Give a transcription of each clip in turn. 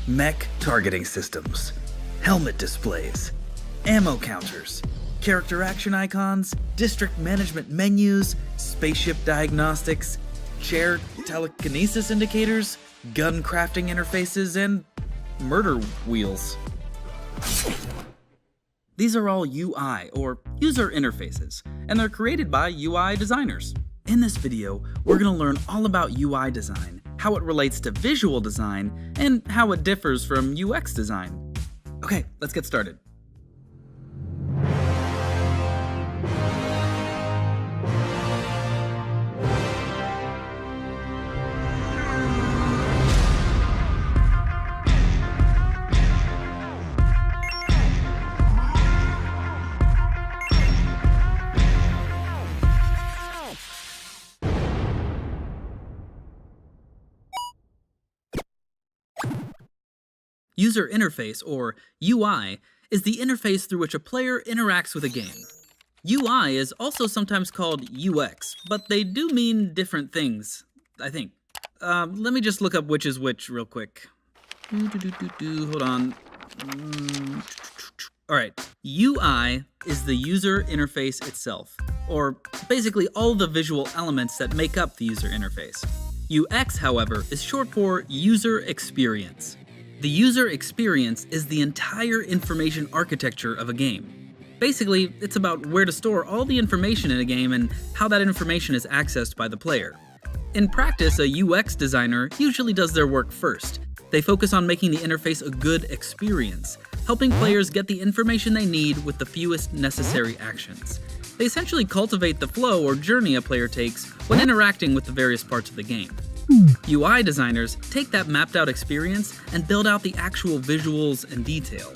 mech targeting systems, helmet displays, ammo counters, character action icons, district management menus, spaceship diagnostics, chair telekinesis indicators, gun crafting interfaces, and murder wheels. These are all UI, or user interfaces, and they're created by UI designers. In this video, we're going to learn all about UI design, how it relates to visual design, and how it differs from UX design. Okay, let's get started. User interface, or UI, is the interface through which a player interacts with a game. UI is also sometimes called UX, but they do mean different things, I think. Let me just look up which is which real quick. Hold on. Alright, UI is the user interface itself, or basically all the visual elements that make up the user interface. UX, however, is short for user experience. The user experience is the entire information architecture of a game. Basically, it's about where to store all the information in a game and how that information is accessed by the player. In practice, a UX designer usually does their work first. They focus on making the interface a good experience, helping players get the information they need with the fewest necessary actions. They essentially cultivate the flow or journey a player takes when interacting with the various parts of the game. UI designers take that mapped out experience and build out the actual visuals and detail,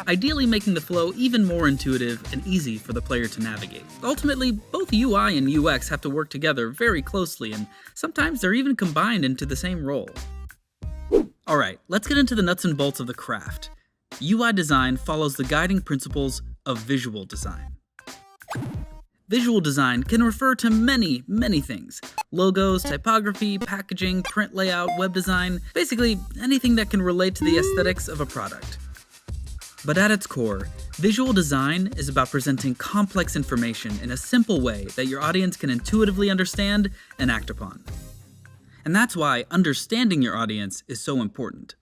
ideally making the flow even more intuitive and easy for the player to navigate. Ultimately, both UI and UX have to work together very closely, and sometimes they're even combined into the same role. Alright, let's get into the nuts and bolts of the craft. UI design follows the guiding principles of visual design. Visual design can refer to many things. Logos, typography, packaging, print layout, web design, basically anything that can relate to the aesthetics of a product. But at its core, visual design is about presenting complex information in a simple way that your audience can intuitively understand and act upon. And that's why understanding your audience is so important.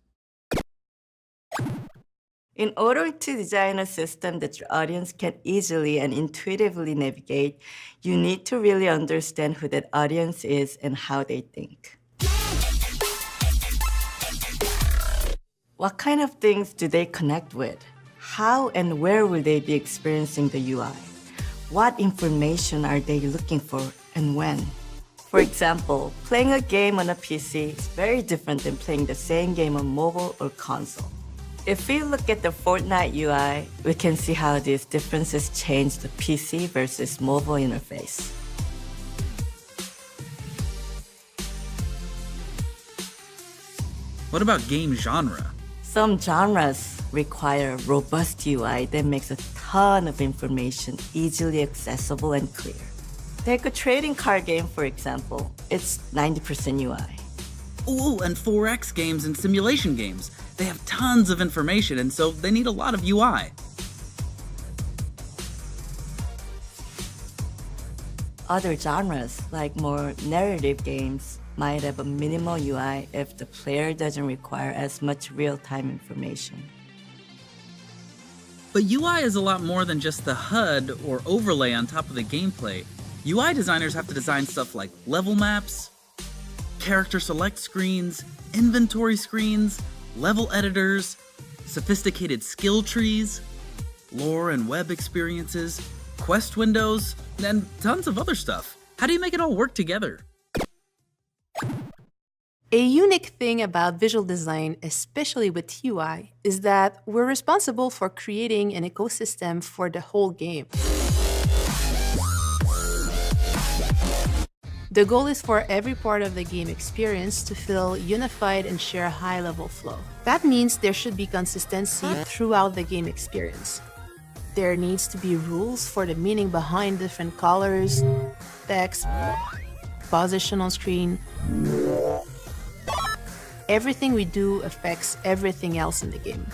In order to design a system that your audience can easily and intuitively navigate, you need to really understand who that audience is and how they think. What kind of things do they connect with? How and where will they be experiencing the UI? What information are they looking for and when? For example, playing a game on a PC is very different than playing the same game on mobile or console. If we look at the Fortnite UI, we can see how these differences change the PC versus mobile interface. What about game genre? Some genres require robust UI that makes a ton of information easily accessible and clear. Take a trading card game, for example. It's 90% UI. Ooh, and 4X games and simulation games. They have tons of information, and so they need a lot of UI. Other genres, like more narrative games, might have a minimal UI if the player doesn't require as much real-time information. But UI is a lot more than just the HUD or overlay on top of the gameplay. UI designers have to design stuff like level maps, character select screens, inventory screens, level editors, sophisticated skill trees, lore and web experiences, quest windows, and tons of other stuff. How do you make it all work together? A unique thing about visual design, especially with UI, is that we're responsible for creating an ecosystem for the whole game. The goal is for every part of the game experience to feel unified and share a high-level flow. That means there should be consistency throughout the game experience. There needs to be rules for the meaning behind different colors, text, position on screen, Everything we do affects everything else in the game.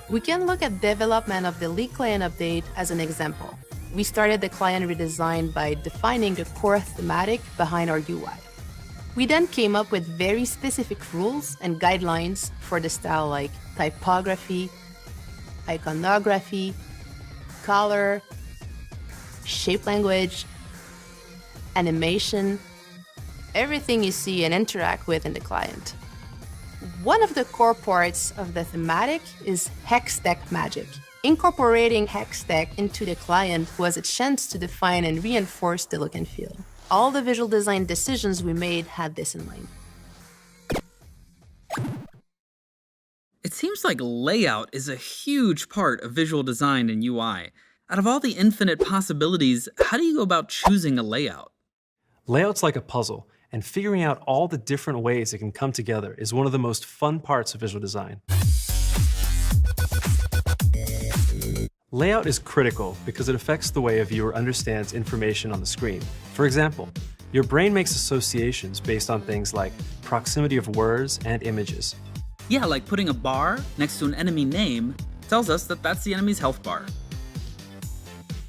We can look at development of the League client update as an example. We started the client redesign by defining the core thematic behind our UI. We then came up with very specific rules and guidelines for the style like typography, iconography, color, shape language, animation, everything you see and interact with in the client. One of the core parts of the thematic is hex deck magic. Incorporating hex deck into the client was a chance to define and reinforce the look and feel. All the visual design decisions we made had this in mind. It seems like layout is a huge part of visual design and UI. Out of all the infinite possibilities, how do you go about choosing a layout? Layout's like a puzzle, and figuring out all the different ways it can come together is one of the most fun parts of visual design. Layout is critical because it affects the way a viewer understands information on the screen. For example, your brain makes associations based on things like proximity of words and images. Yeah, like putting a bar next to an enemy name tells us that that's the enemy's health bar.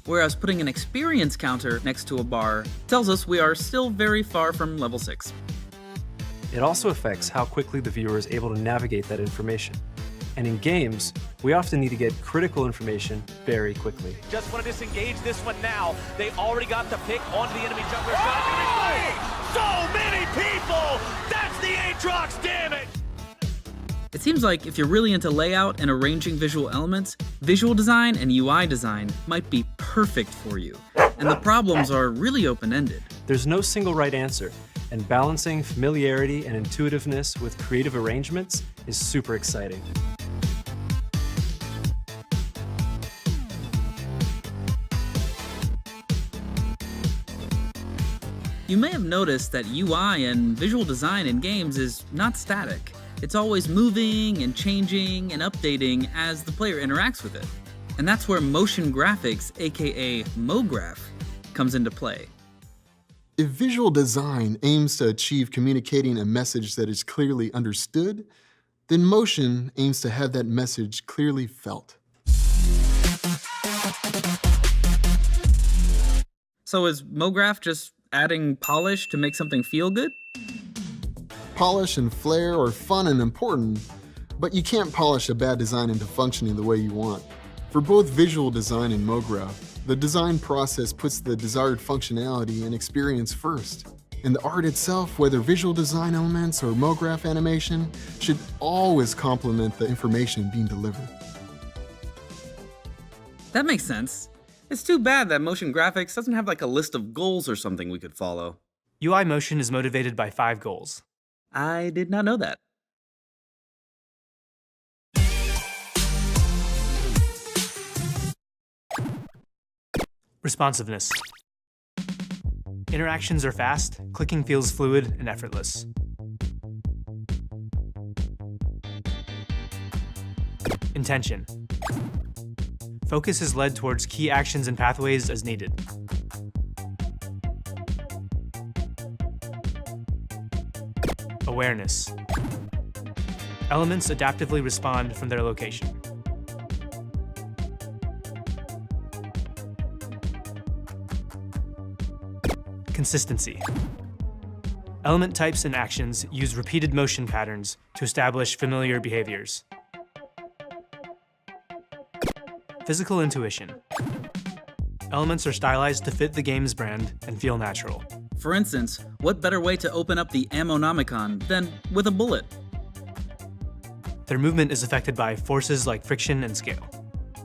Whereas putting an experience counter next to a bar tells us we are still very far from level 6. It also affects how quickly the viewer is able to navigate that information. And in games, we often need to get critical information very quickly. Just want to disengage this one now. They already got the pick onto the enemy jungler. Oh! So many people! That's the Aatrox, damn it! It seems like if you're really into layout and arranging visual elements, visual design and UI design might be perfect for you. And the problems are really open-ended. There's no single right answer, and balancing familiarity and intuitiveness with creative arrangements is super exciting. You may have noticed that UI and visual design in games is not static. It's always moving and changing and updating as the player interacts with it. And that's where motion graphics, aka MoGraph, comes into play. If visual design aims to achieve communicating a message that is clearly understood, then motion aims to have that message clearly felt. So is MoGraph just adding polish to make something feel good? Polish and flair are fun and important, but you can't polish a bad design into functioning the way you want. For both visual design and MoGraph, the design process puts the desired functionality and experience first. And the art itself, whether visual design elements or MoGraph animation, should always complement the information being delivered. That makes sense. It's too bad that motion graphics doesn't have like a list of goals or something we could follow. UI motion is motivated by 5 goals. I did not know that. Responsiveness. Interactions are fast, clicking feels fluid and effortless. Intention. Focus is led towards key actions and pathways as needed. Awareness. Elements adaptively respond from their location. Consistency. Element types and actions use repeated motion patterns to establish familiar behaviors. Physical intuition. Elements are stylized to fit the game's brand and feel natural. For instance, what better way to open up the Ammonomicon than with a bullet? Their movement is affected by forces like friction and scale.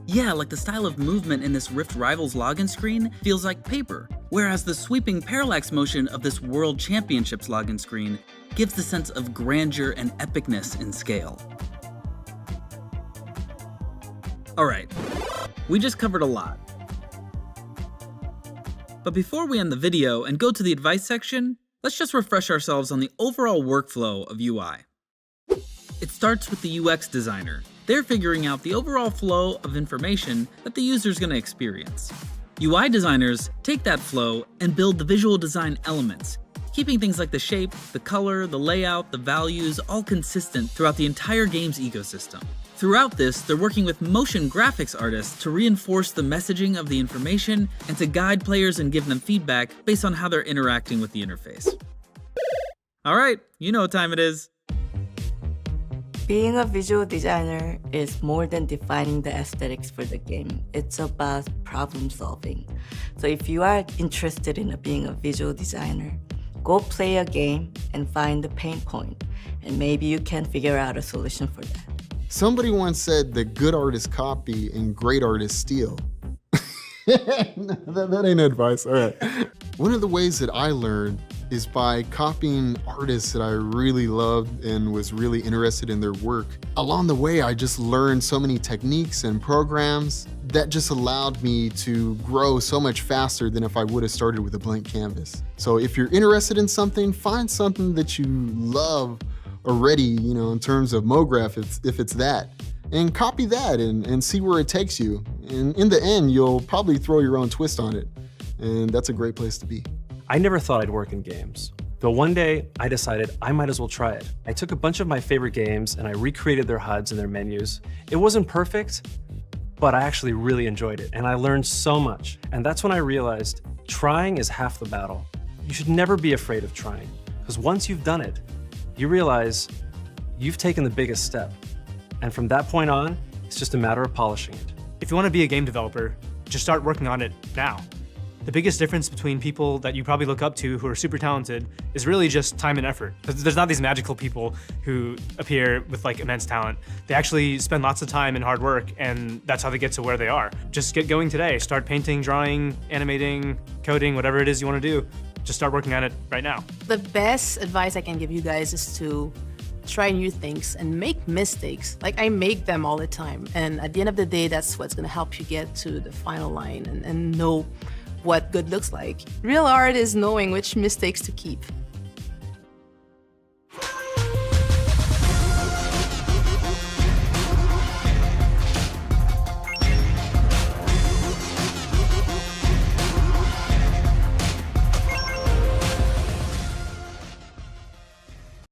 Yeah, like the style of movement in this Rift Rivals login screen feels like paper, whereas the sweeping parallax motion of this World Championships login screen gives the sense of grandeur and epicness in scale. Alright, we just covered a lot. But before we end the video and go to the advice section, let's just refresh ourselves on the overall workflow of UI. It starts with the UX designer. They're figuring out the overall flow of information that the user's going to experience. UI designers take that flow and build the visual design elements. keeping things like the shape, the color, the layout, the values all consistent throughout the entire game's ecosystem. Throughout this, they're working with motion graphics artists to reinforce the messaging of the information and to guide players and give them feedback based on how they're interacting with the interface. Alright, you know what time it is. Being a visual designer is more than defining the aesthetics for the game. It's about problem solving. So if you are interested in being a visual designer, go play a game and find the pain point, and maybe you can figure out a solution for that. Somebody once said that good artists copy and great artists steal. that ain't advice, all right. One of the ways that I learned is by copying artists that I really loved and was really interested in their work. Along the way, I just learned so many techniques and programs that just allowed me to grow so much faster than if I would have started with a blank canvas. So if you're interested in something, find something that you love already, in terms of MoGraph, if it's that, and copy that and see where it takes you. And in the end, you'll probably throw your own twist on it. And that's a great place to be. I never thought I'd work in games, but one day I decided I might as well try it. I took a bunch of my favorite games and I recreated their HUDs and their menus. It wasn't perfect, but I actually really enjoyed it and I learned so much. And that's when I realized trying is half the battle. You should never be afraid of trying, because once you've done it, you realize you've taken the biggest step. And from that point on, it's just a matter of polishing it. If you want to be a game developer, just start working on it now. The biggest difference between people that you probably look up to who are super talented is really just time and effort. There's not these magical people who appear with like immense talent. They actually spend lots of time and hard work, and that's how they get to where they are. Just get going today. Start painting, drawing, animating, coding, whatever it is you want to do. Just start working on it right now. The best advice I can give you guys is to try new things and make mistakes. Like, I make them all the time. And at the end of the day, that's what's gonna help you get to the final line and know what good looks like. Real art is knowing which mistakes to keep.